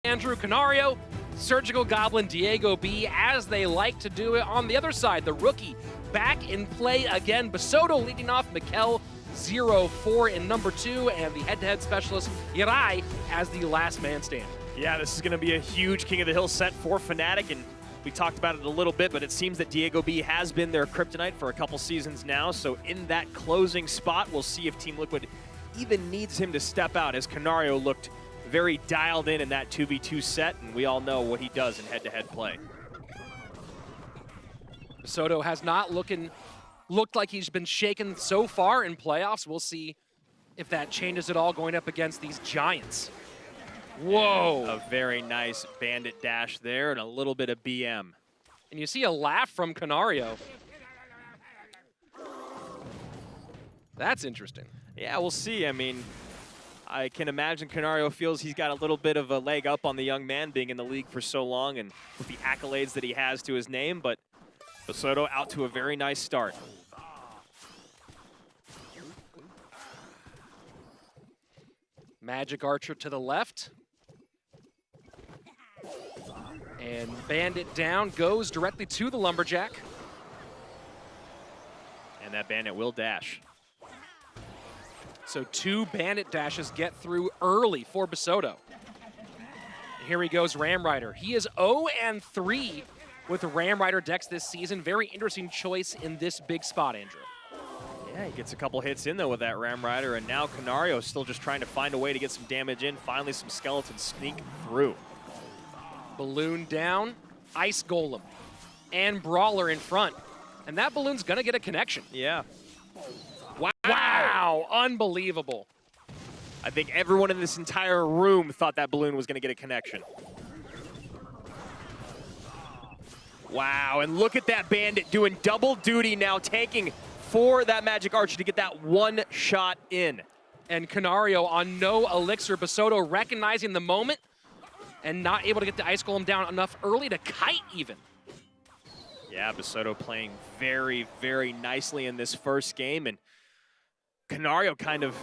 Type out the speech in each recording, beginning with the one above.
Andrew, KaNaRiOoo, Surgical Goblin, DiegoB, as they like to do it. On the other side, the rookie back in play again. Bassotto leading off Mikel04 in number 2, and the head-to-head specialist Yeray as the last man standing. Yeah, this is going to be a huge King of the Hill set for Fnatic, and we talked about it a little bit, but it seems that DiegoB has been their kryptonite for a couple seasons now. So in that closing spot, we'll see if Team Liquid even needs him to step out, as KaNaRiOoo looked very dialed in that 2v2 set, and we all know what he does in head-to-head play. Bassotto has not looked like he's been shaken so far in playoffs. We'll see if that changes at all going up against these giants. Whoa! A very nice bandit dash there and a little bit of BM. And you see a laugh from KaNaRiOoo. That's interesting. Yeah, we'll see. I mean, I can imagine KaNaRiOoo feels he's got a little bit of a leg up on the young man being in the league for so long and with the accolades that he has to his name, but Bassotto out to a very nice start. Magic Archer to the left. And Bandit down, goes directly to the Lumberjack. And that Bandit will dash. So 2 Bandit dashes get through early for Bassotto. And here he goes, Ram Rider. He is 0-3 with Ram Rider decks this season. Very interesting choice in this big spot, Andrew. Yeah, he gets a couple hits in, though, with that Ram Rider, and now KaNaRiOoo still just trying to find a way to get some damage in. Finally, some skeletons sneak through. Balloon down, Ice Golem, and Brawler in front. And that balloon's gonna get a connection. Yeah. Wow, unbelievable. I think everyone in this entire room thought that balloon was gonna get a connection. Wow, and look at that Bandit doing double duty now, tanking for that Magic Archer to get that one shot in. And KaNaRiOoo on no elixir. Bassotto recognizing the moment and not able to get the Ice Golem down enough early to kite even. Yeah, Bassotto playing very, very nicely in this first game, and KaNaRiOoo kind of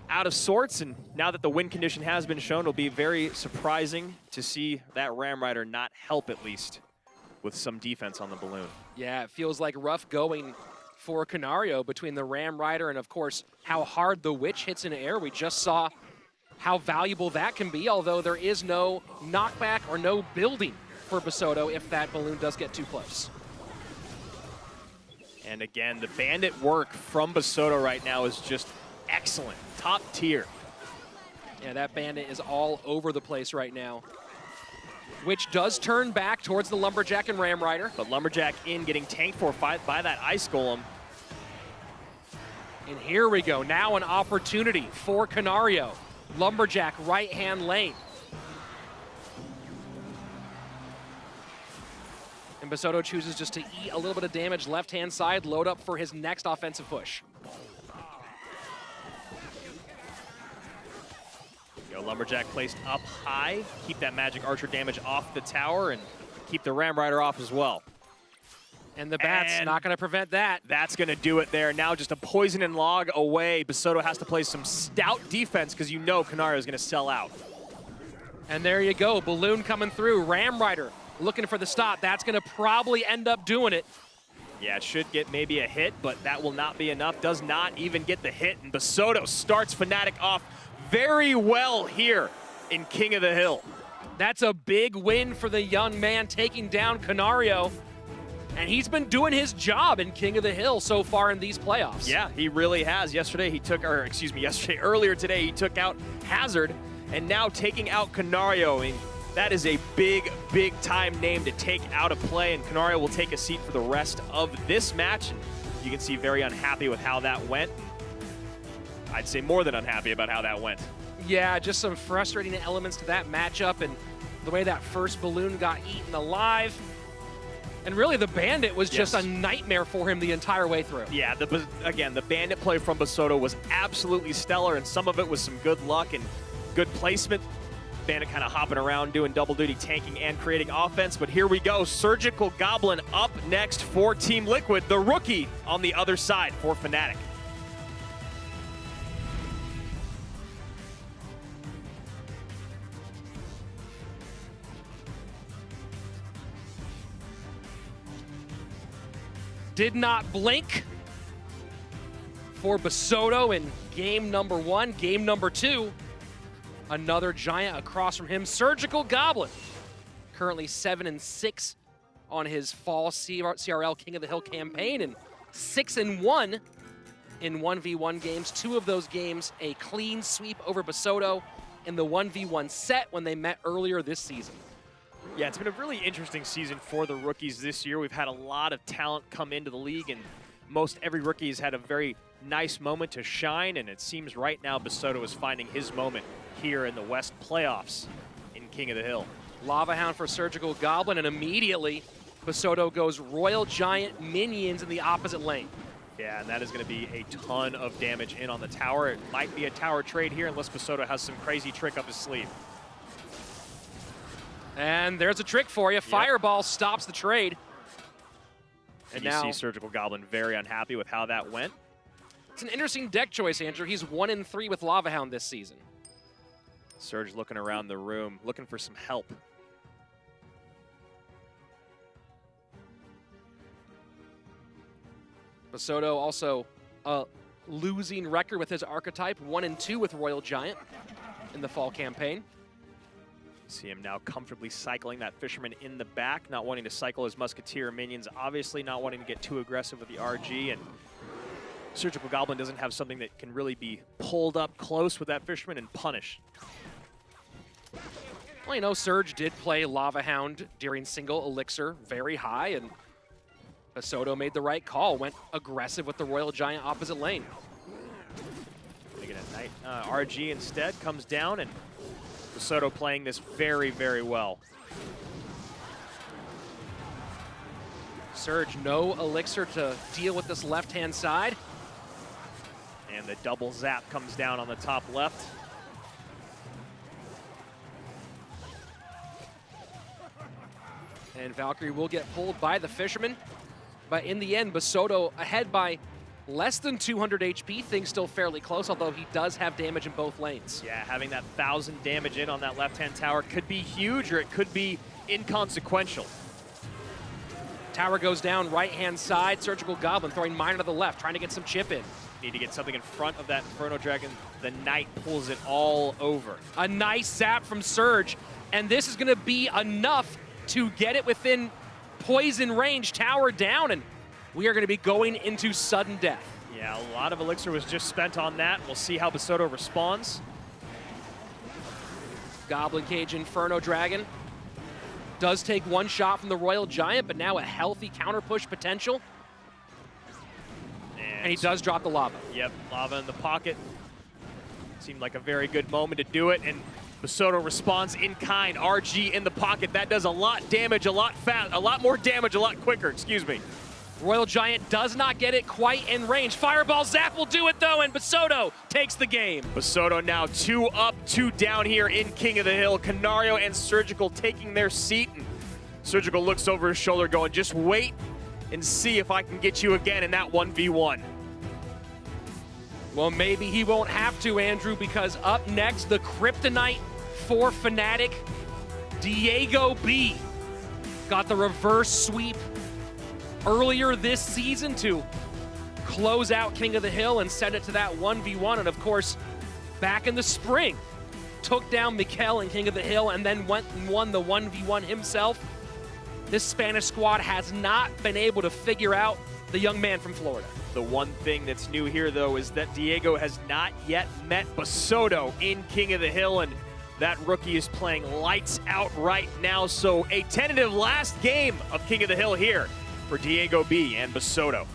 out of sorts, and now that the win condition has been shown, it'll be very surprising to see that Ram Rider not help, at least with some defense on the balloon. Yeah, it feels like rough going for KaNaRiOoo between the Ram Rider and, of course, how hard the Witch hits in air. We just saw how valuable that can be, although there is no knockback or no building for Bassotto if that balloon does get too close. And again, the Bandit work from Bassotto right now is just excellent, top tier. Yeah, that Bandit is all over the place right now, which does turn back towards the Lumberjack and Ram Rider. But Lumberjack in, getting tanked for by that Ice Golem. And here we go, now an opportunity for KaNaRiOoo. Lumberjack right-hand lane. And Bassotto chooses just to eat a little bit of damage left-hand side, load up for his next offensive push. Lumberjack placed up high, keep that Magic Archer damage off the tower, and keep the Ram Rider off as well. And the Bat's not going to prevent that. That's going to do it there. Now just a poison and log away. Bassotto has to play some stout defense because you know KaNaRiOoo is going to sell out. And there you go, balloon coming through. Ram Rider looking for the stop. That's going to probably end up doing it. Yeah, it should get maybe a hit, but that will not be enough. Does not even get the hit, and Bassotto starts Fnatic off very well here in King of the Hill. That's a big win for the young man, taking down KaNaRiOoo. And he's been doing his job in King of the Hill so far in these playoffs. Yeah, he really has. Earlier today, he took out Hazard, and now taking out KaNaRiOoo. I mean, that is a big, big time name to take out of play, and KaNaRiOoo will take a seat for the rest of this match. And you can see very unhappy with how that went. I'd say more than unhappy about how that went. Yeah, just some frustrating elements to that matchup, and the way that first balloon got eaten alive. And really, the Bandit was just a nightmare for him the entire way through. Yeah, again, the Bandit play from Bassotto was absolutely stellar, and some of it was some good luck and good placement. Bandit kind of hopping around, doing double duty, tanking and creating offense. But here we go, Surgical Goblin up next for Team Liquid, the rookie on the other side for Fnatic. did not blink for Bassotto in game number 1. Game number 2, another giant across from him, Surgical Goblin. Currently 7-6 on his fall CRL King of the Hill campaign and 6-1 in 1v1 games. 2 of those games a clean sweep over Bassotto in the 1v1 set when they met earlier this season. Yeah, it's been a really interesting season for the rookies this year. We've had a lot of talent come into the league, and most every rookie has had a very nice moment to shine, and it seems right now Bassotto is finding his moment here in the West playoffs in King of the Hill. Lava Hound for Surgical Goblin, and immediately Bassotto goes Royal Giant minions in the opposite lane. Yeah, and that is going to be a ton of damage in on the tower. It might be a tower trade here unless Bassotto has some crazy trick up his sleeve. And there's a trick for you. Yep. Fireball stops the trade. And you see Surgical Goblin very unhappy with how that went. It's an interesting deck choice, Andrew. He's 1-3 with Lava Hound this season. Surge looking around the room, looking for some help. Bassotto also a losing record with his archetype, 1-2 with Royal Giant in the fall campaign. See him now comfortably cycling that Fisherman in the back, not wanting to cycle his Musketeer minions, obviously not wanting to get too aggressive with the RG, and Surgical Goblin doesn't have something that can really be pulled up close with that Fisherman and punished. Well, you know, Surge did play Lava Hound during single Elixir very high, and Bassotto made the right call, went aggressive with the Royal Giant opposite lane. Making a night. RG instead comes down, and Bassotto playing this very, very well. Surge, no Elixir to deal with this left-hand side. And the double zap comes down on the top left. And Valkyrie will get pulled by the Fisherman. But in the end, Bassotto ahead by less than 200 HP. Things still fairly close, although he does have damage in both lanes. Yeah, having that 1,000 damage in on that left-hand tower could be huge, or it could be inconsequential. Tower goes down right-hand side. Surgical Goblin throwing mine to the left, trying to get some chip in. Need to get something in front of that Inferno Dragon. The Knight pulls it all over. A nice zap from Surge, and this is going to be enough to get it within poison range. Tower down, and we are going to be going into sudden death. Yeah, a lot of Elixir was just spent on that. We'll see how Bassotto responds. Goblin Cage Inferno Dragon does take one shot from the Royal Giant, but now a healthy counter push potential. And he does drop the lava. Yep, lava in the pocket. Seemed like a very good moment to do it, and Bassotto responds in kind. RG in the pocket. That does a lot damage, a lot more damage, a lot quicker, excuse me. Royal Giant does not get it quite in range. Fireball Zap will do it though, and Bassotto takes the game. Bassotto now 2 up, 2 down here in King of the Hill. KaNaRiOoo and Surgical taking their seat. And Surgical looks over his shoulder going, just wait and see if I can get you again in that 1v1. Well, maybe he won't have to, Andrew, because up next, the Kryptonite for Fnatic, DiegoB got the reverse sweep earlier this season to close out King of the Hill and send it to that 1v1. And of course, back in the spring, took down Mikel in King of the Hill and then went and won the 1v1 himself. This Spanish squad has not been able to figure out the young man from Florida. The one thing that's new here, though, is that Diego has not yet met Bassotto in King of the Hill, and that rookie is playing lights out right now. So a tentative last game of King of the Hill here for DiegoB and Bassotto.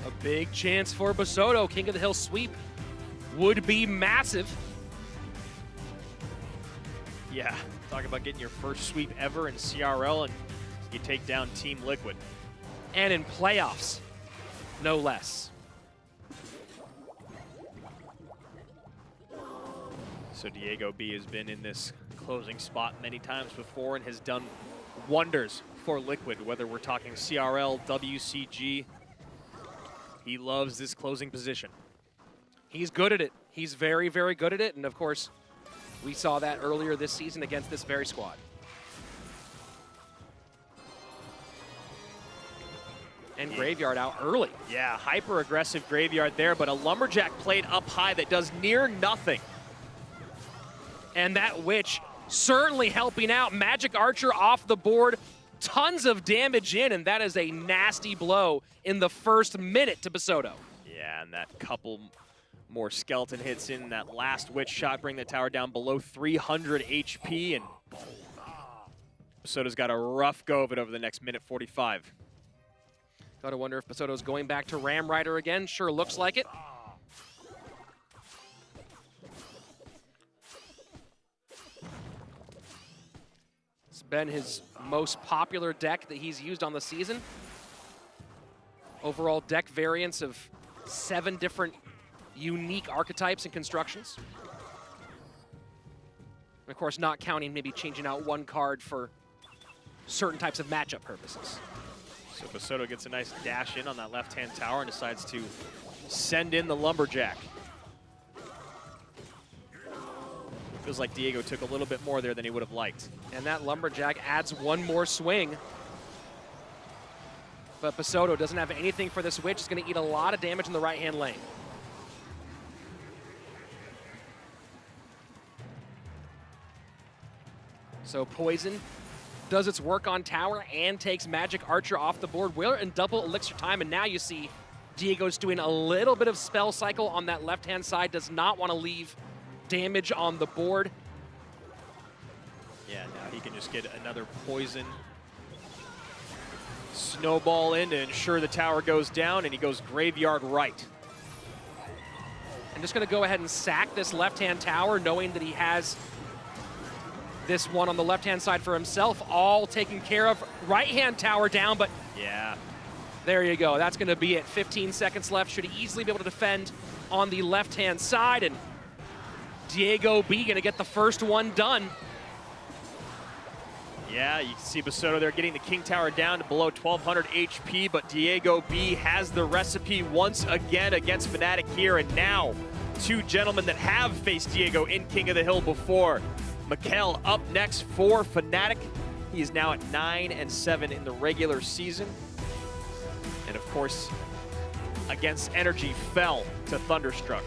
A big chance for Bassotto. King of the Hill sweep would be massive. Yeah, talk about getting your first sweep ever in CRL, and you take down Team Liquid. And in playoffs, no less. So DiegoB has been in this closing spot many times before and has done wonders for Liquid, whether we're talking CRL, WCG. He loves this closing position. He's good at it. He's very, very good at it. And of course, We saw that earlier this season against this very squad. And Graveyard out early. Yeah, hyper-aggressive Graveyard there, but a Lumberjack played up high that does near nothing. And that Witch certainly helping out. Magic Archer off the board. Tons of damage in, and that is a nasty blow in the first minute to Bassotto. Yeah, and that couple more skeleton hits in that last Witch shot, bring the tower down below 300 HP, and Bassotto's got a rough go of it over the next minute 45. Gotta wonder if Bassotto's going back to Ram Rider again. Sure looks like it. It's been his most popular deck that he's used on the season. Overall deck variants of 7 different unique archetypes and constructions. And of course, not counting maybe changing out one card for certain types of matchup purposes. So Bassotto gets a nice dash in on that left-hand tower and decides to send in the Lumberjack. Feels like Diego took a little bit more there than he would have liked. And that Lumberjack adds one more swing. But Bassotto doesn't have anything for this Witch. It's going to eat a lot of damage in the right-hand lane. So Poison does its work on tower and takes Magic Archer off the board. We're in double elixir time, and now you see Diego's doing a little bit of spell cycle on that left-hand side. Does not want to leave damage on the board. Yeah, now he can just get another Poison snowball in to ensure the tower goes down, and he goes Graveyard right. I'm just going to go ahead and sack this left-hand tower, knowing that he has this one on the left-hand side for himself, all taken care of. Right-hand tower down, but yeah, there you go. That's going to be it. 15 seconds left. Should easily be able to defend on the left-hand side, and DiegoB going to get the first one done. Yeah, you can see Bassotto there getting the King Tower down to below 1,200 HP, but DiegoB has the recipe once again against Fnatic here, and now 2 gentlemen that have faced Diego in King of the Hill before. Mikel up next for Fnatic. He is now at 9-7 in the regular season. And of course, against Energy, fell to Thunderstruck.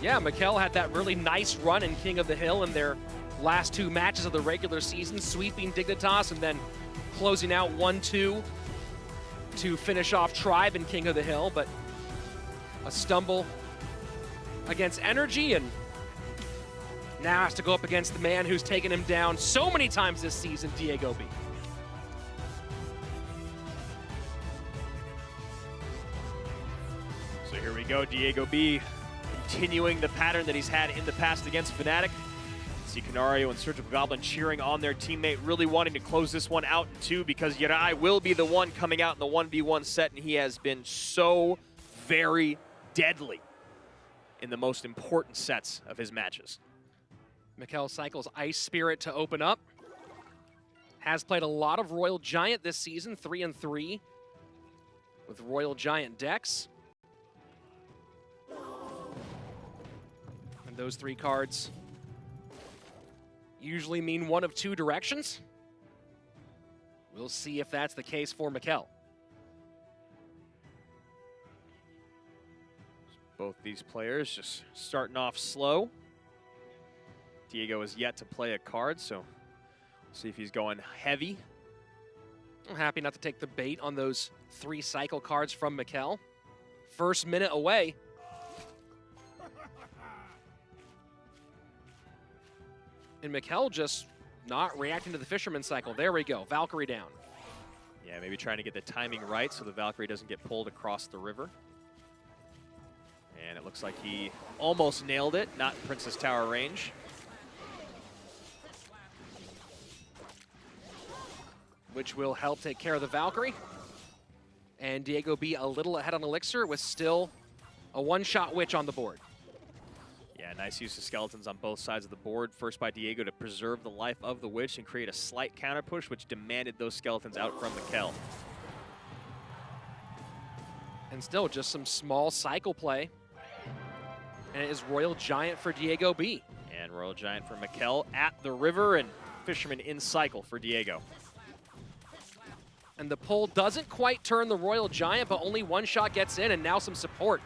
Yeah, Mikel had that really nice run in King of the Hill in their last 2 matches of the regular season, sweeping Dignitas and then closing out 1-2 to finish off Tribe in King of the Hill, but a stumble against Energy, and now has to go up against the man who's taken him down so many times this season, DiegoB. So here we go, DiegoB continuing the pattern that he's had in the past against Fnatic. See KaNaRiOoo and Surgical Goblin cheering on their teammate, really wanting to close this one out in 2 because Yeray will be the one coming out in the 1v1 set, and he has been so very deadly in the most important sets of his matches. Mikel cycles Ice Spirit to open up. Has played a lot of Royal Giant this season, 3-3 with Royal Giant decks. And those 3 cards usually mean one of 2 directions. We'll see if that's the case for Mikel. Both these players just starting off slow. Diego is yet to play a card, so we'll see if he's going heavy. I'm happy not to take the bait on those 3 cycle cards from Mikel. First minute away. And Mikel just not reacting to the Fisherman cycle. There we go, Valkyrie down. Yeah, maybe trying to get the timing right so the Valkyrie doesn't get pulled across the river. And it looks like he almost nailed it, not in Princess Tower range. Which will help take care of the Valkyrie. And DiegoB a little ahead on Elixir with still a 1-shot Witch on the board. Yeah, nice use of skeletons on both sides of the board. First by Diego to preserve the life of the Witch and create a slight counter push, which demanded those skeletons out from Mikel. And still just some small cycle play. And it is Royal Giant for DiegoB. And Royal Giant for Mikel at the river, and Fisherman in cycle for Diego. And the pull doesn't quite turn the Royal Giant, but only one shot gets in, and now some support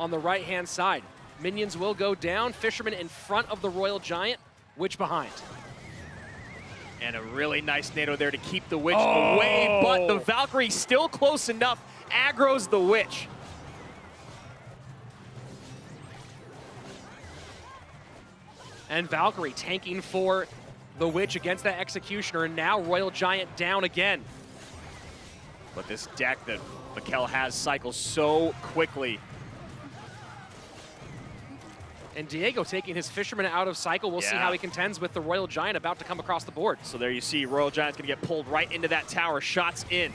on the right-hand side. Minions will go down. Fisherman in front of the Royal Giant, Witch behind. And a really nice NATO there to keep the Witch away, but the Valkyrie still close enough, aggroes the Witch. And Valkyrie tanking for the Witch against that Executioner, and now Royal Giant down again. But this deck that Mikel has cycles so quickly. And Diego taking his Fisherman out of cycle. We'll see how he contends with the Royal Giant about to come across the board. So there you see Royal Giant's gonna get pulled right into that tower, shots in.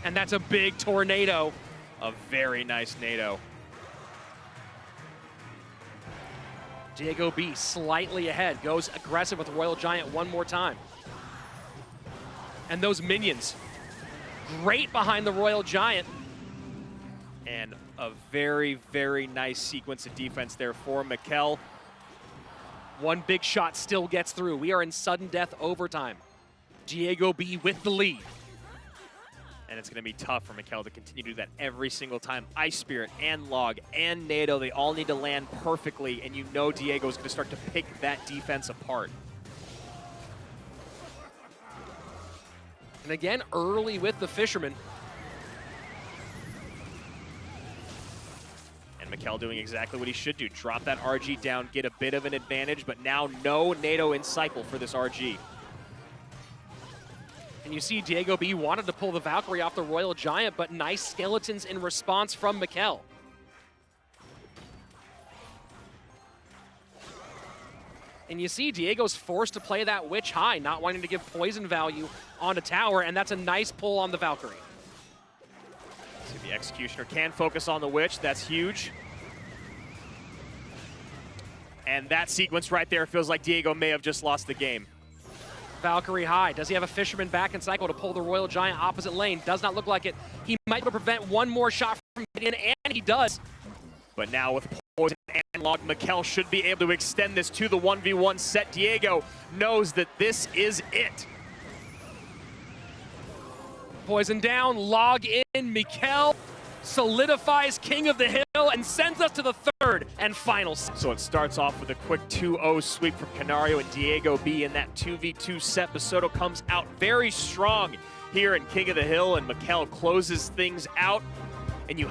And that's a big tornado. A very nice NATO. DiegoB slightly ahead, goes aggressive with Royal Giant one more time. And those minions, great behind the Royal Giant. And a very, very nice sequence of defense there for Mikel. One big shot still gets through. We are in sudden death overtime. DiegoB with the lead. And it's going to be tough for Mikel to continue to do that every single time. Ice Spirit and Log and NATO, they all need to land perfectly, and you know Diego's going to start to pick that defense apart. And again, early with the Fisherman. And Mikel doing exactly what he should do. Drop that RG down, get a bit of an advantage, but now no NATO in cycle for this RG. And you see DiegoB wanted to pull the Valkyrie off the Royal Giant, but nice skeletons in response from Mikel. And you see Diego's forced to play that Witch high, not wanting to give poison value on a tower, and that's a nice pull on the Valkyrie. So the Executioner can focus on the Witch, that's huge. And that sequence right there feels like Diego may have just lost the game. Valkyrie high. Does he have a Fisherman back in cycle to pull the Royal Giant opposite lane? Does not look like it. He might be able to prevent one more shot from getting in, and he does. But now with poison and Log, Mikel should be able to extend this to the 1v1 set. Diego knows that this is it. Poison down, Log in, Mikel solidifies King of the Hill and sends us to the third and final. So it starts off with a quick 2-0 sweep from KaNaRiOoo and DiegoB in that 2v2 set. Bassotto comes out very strong here in King of the Hill, and Mikel closes things out.